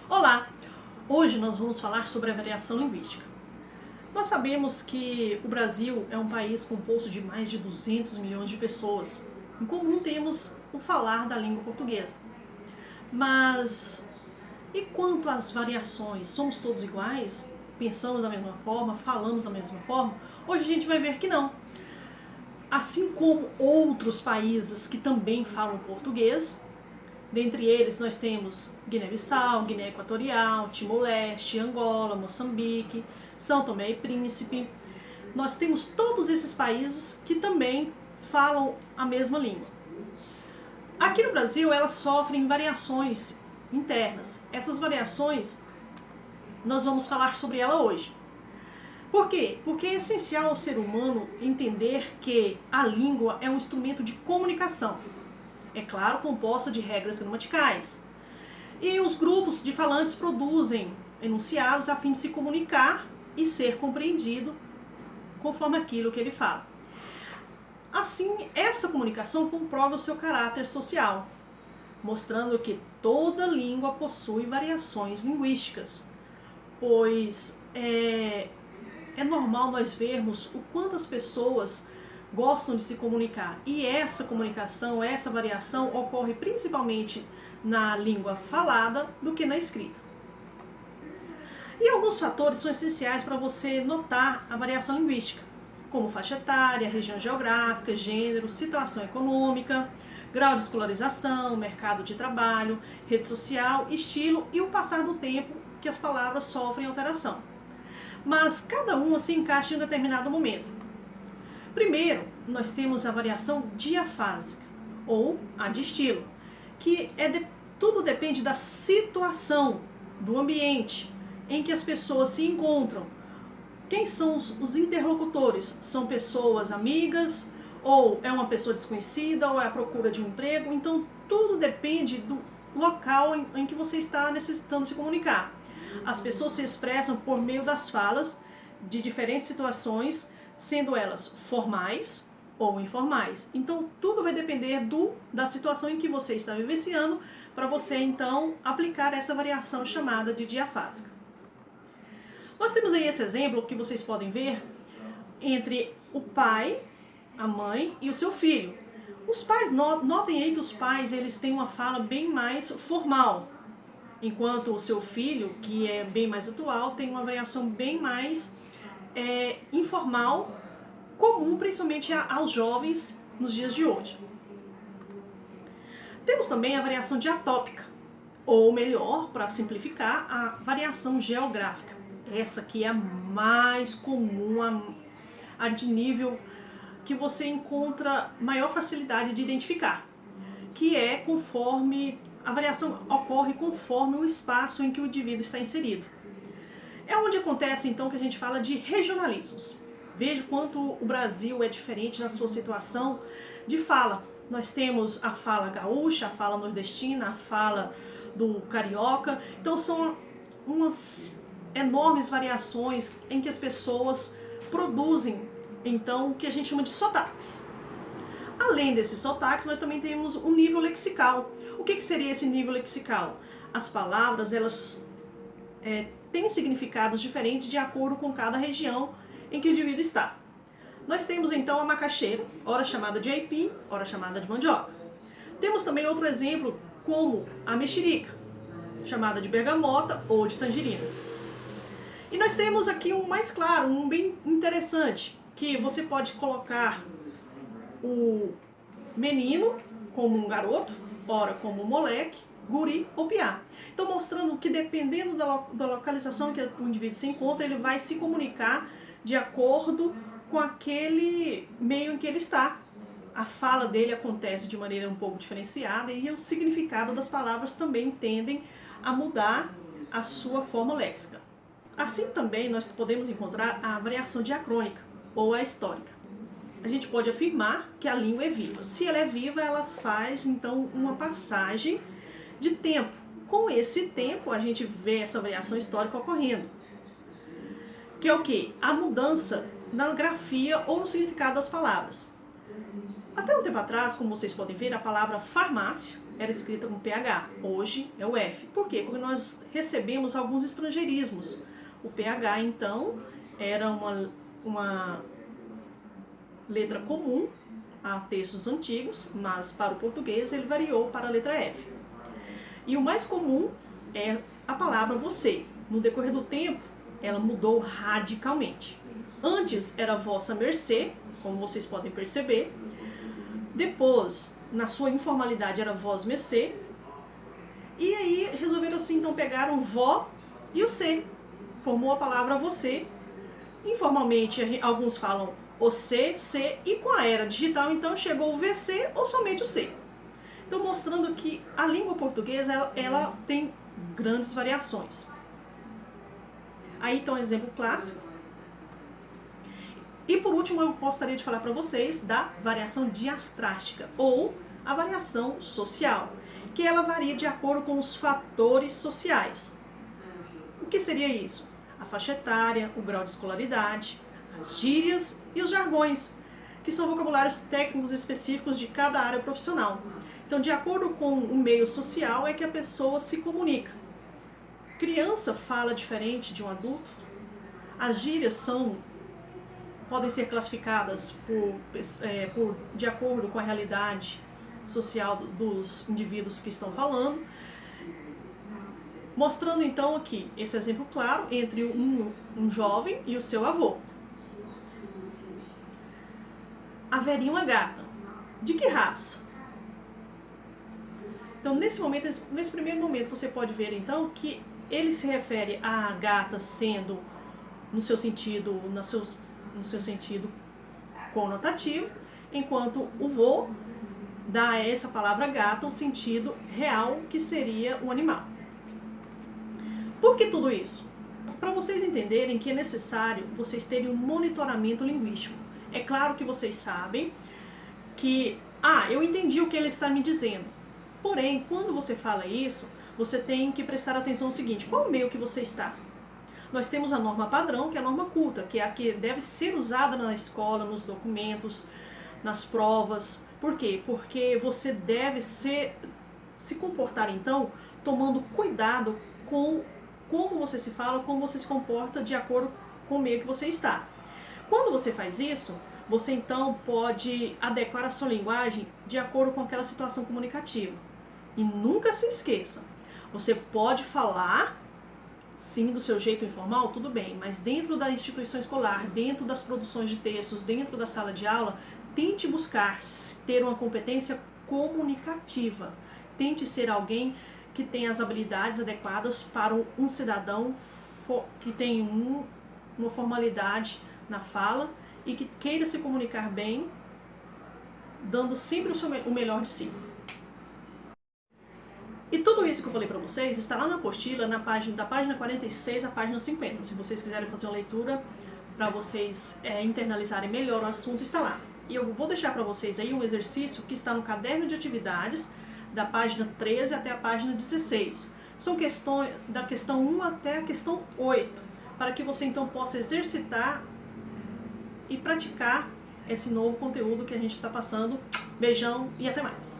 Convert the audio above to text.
Olá! Hoje nós vamos falar sobre a variação linguística. Nós sabemos que o Brasil é um país composto de mais de 200 milhões de pessoas. Em comum temos o falar da língua portuguesa. Mas e quanto às variações? Somos todos iguais? Pensamos da mesma forma? Falamos da mesma forma? Hoje a gente vai ver que não. Assim como outros países que também falam português, dentre eles nós temos Guiné-Bissau, Guiné Equatorial, Timor-Leste, Angola, Moçambique, São Tomé e Príncipe. Nós temos todos esses países que também falam a mesma língua. Aqui no Brasil elas sofrem variações internas. Essas variações nós vamos falar sobre ela hoje. Por quê? Porque é essencial ao ser humano entender que a língua é um instrumento de comunicação. É claro, composta de regras gramaticais. E os grupos de falantes produzem enunciados a fim de se comunicar e ser compreendido conforme aquilo que ele fala. Assim, essa comunicação comprova o seu caráter social, mostrando que toda língua possui variações linguísticas, pois é normal nós vermos o quanto as pessoas gostam de se comunicar. E essa comunicação, essa variação ocorre principalmente na língua falada do que na escrita. E alguns fatores são essenciais para você notar a variação linguística, como faixa etária, região geográfica, gênero, situação econômica, grau de escolarização, mercado de trabalho, rede social, estilo e o passar do tempo que as palavras sofrem alteração. Mas cada uma se encaixa em um determinado momento. Primeiro, nós temos a variação diafásica, ou a de estilo, que tudo depende da situação, do ambiente em que as pessoas se encontram. Quem são os interlocutores? São pessoas amigas, ou é uma pessoa desconhecida, ou é a procura de um emprego? Então, tudo depende do local em que você está necessitando se comunicar. As pessoas se expressam por meio das falas de diferentes situações, sendo elas formais ou informais. Então, tudo vai depender da situação em que você está vivenciando, para você, então, aplicar essa variação chamada de diafásica. Nós temos aí esse exemplo que vocês podem ver entre o pai, a mãe e o seu filho. Os pais, notem aí que os pais eles têm uma fala bem mais formal, enquanto o seu filho, que é bem mais atual, tem uma variação bem mais informal, comum principalmente aos jovens nos dias de hoje. Temos também a variação diatópica, ou melhor, para simplificar, a variação geográfica. Essa aqui é a mais comum, a de nível que você encontra maior facilidade de identificar, que é conforme a variação ocorre conforme o espaço em que o indivíduo está inserido. É onde acontece então que a gente fala de regionalismos. Veja quanto o Brasil é diferente na sua situação de fala. Nós temos a fala gaúcha, a fala nordestina, a fala do carioca. Então são umas enormes variações em que as pessoas produzem então o que a gente chama de sotaques. Além desses sotaques, nós também temos um nível lexical. O que seria esse nível lexical? As palavras elas têm significados diferentes de acordo com cada região em que o indivíduo está. Nós temos então a macaxeira, ora chamada de aipim, ora chamada de mandioca. Temos também outro exemplo como a mexerica, chamada de bergamota ou de tangerina. E nós temos aqui um mais claro, um bem interessante, que você pode colocar o menino como um garoto, ora como um moleque, guri ou piá. Então mostrando que dependendo da localização que o indivíduo se encontra, ele vai se comunicar de acordo com aquele meio em que ele está. A fala dele acontece de maneira um pouco diferenciada e o significado das palavras também tendem a mudar a sua forma léxica. Assim também nós podemos encontrar a variação diacrônica ou a histórica. A gente pode afirmar que a língua é viva. Se ela é viva, ela faz então uma passagem de tempo. Com esse tempo, a gente vê essa variação histórica ocorrendo. Que é o quê? A mudança na grafia ou no significado das palavras. Até um tempo atrás, como vocês podem ver, a palavra farmácia era escrita com PH, hoje é o F. Por quê? Porque nós recebemos alguns estrangeirismos. O PH, então, era uma letra comum a textos antigos, mas para o português ele variou para a letra F. E o mais comum é a palavra você. No decorrer do tempo, ela mudou radicalmente. Antes era vossa mercê, como vocês podem perceber. Depois, na sua informalidade, era vós mercê. E aí resolveram assim, então pegar o vó e o cê. Formou a palavra você. Informalmente, alguns falam o C, C, e com a era digital, então, chegou o VC ou somente o C. Então, mostrando que a língua portuguesa, ela tem grandes variações. Aí, então, um exemplo clássico. E, por último, eu gostaria de falar para vocês da variação diastrástica, ou a variação social, que ela varia de acordo com os fatores sociais. O que seria isso? A faixa etária, o grau de escolaridade, as gírias e os jargões, que são vocabulários técnicos específicos de cada área profissional. Então, de acordo com o meio social é que a pessoa se comunica. Criança fala diferente de um adulto. As gírias podem ser classificadas de acordo com a realidade social dos indivíduos que estão falando. Mostrando então aqui esse exemplo claro entre um jovem e o seu avô. A velhinha é uma gata. De que raça? Então, nesse primeiro momento, você pode ver então que ele se refere à gata sendo no seu sentido conotativo, enquanto o vô dá a essa palavra gata o sentido real, que seria o animal. Por que tudo isso? Para vocês entenderem que é necessário vocês terem um monitoramento linguístico. É claro que vocês sabem que, eu entendi o que ele está me dizendo. Porém, quando você fala isso, você tem que prestar atenção no seguinte: qual o meio que você está? Nós temos a norma padrão, que é a norma culta, que é a que deve ser usada na escola, nos documentos, nas provas. Por quê? Porque você deve se comportar, então, tomando cuidado com como você se fala, como você se comporta de acordo com o meio que você está. Quando você faz isso, você então pode adequar a sua linguagem de acordo com aquela situação comunicativa. E nunca se esqueça, você pode falar, sim, do seu jeito informal, tudo bem, mas dentro da instituição escolar, dentro das produções de textos, dentro da sala de aula, tente buscar ter uma competência comunicativa. Tente ser alguém que tenha as habilidades adequadas para um cidadão que tem uma formalidade na fala e que queira se comunicar bem, dando sempre o melhor de si. E tudo isso que eu falei para vocês está lá na apostila, da página 46 à página 50. Se vocês quiserem fazer uma leitura para vocês internalizarem melhor o assunto, está lá. E eu vou deixar para vocês aí um exercício que está no caderno de atividades, da página 13 até a página 16. São questões da questão 1 até a questão 8, para que você então possa exercitar e praticar esse novo conteúdo que a gente está passando. Beijão e até mais!